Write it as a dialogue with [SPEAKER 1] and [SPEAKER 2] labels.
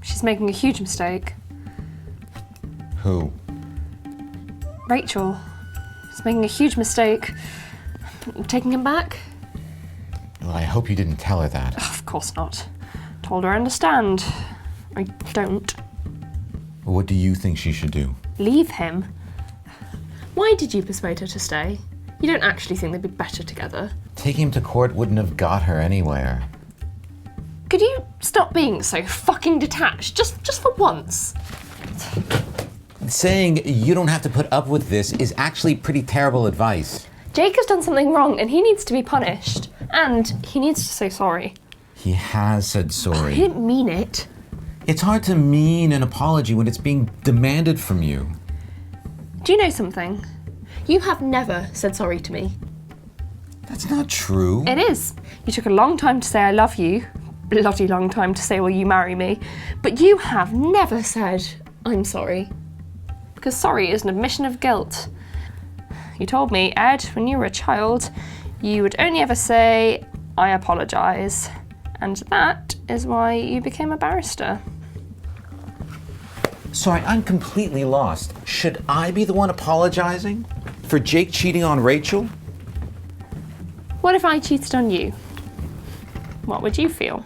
[SPEAKER 1] She's making a huge mistake.
[SPEAKER 2] Who?
[SPEAKER 1] Rachel. She's making a huge mistake. Taking him back?
[SPEAKER 2] Well, I hope you didn't tell her that.
[SPEAKER 1] Of course not. Told her I understand. I don't.
[SPEAKER 2] What do you think she should do?
[SPEAKER 1] Leave him? Why did you persuade her to stay? You don't actually think they'd be better together?
[SPEAKER 2] Taking him to court wouldn't have got her anywhere.
[SPEAKER 1] Could you stop being so fucking detached, just for once?
[SPEAKER 2] Saying you don't have to put up with this is actually pretty terrible advice.
[SPEAKER 1] Jake has done something wrong and he needs to be punished. And he needs to say sorry.
[SPEAKER 2] He has said sorry.
[SPEAKER 1] He didn't mean it.
[SPEAKER 2] It's hard to mean an apology when it's being demanded from you.
[SPEAKER 1] Do you know something? You have never said sorry to me.
[SPEAKER 2] That's not true.
[SPEAKER 1] It is. You took a long time to say I love you. Bloody long time to say will you marry me. But you have never said I'm sorry. Because sorry is an admission of guilt. You told me, Ed, when you were a child, you would only ever say, I apologise. And that is why you became a barrister.
[SPEAKER 2] Sorry, I'm completely lost. Should I be the one apologizing for Jake cheating on Rachel?
[SPEAKER 1] What if I cheated on you? What would you feel?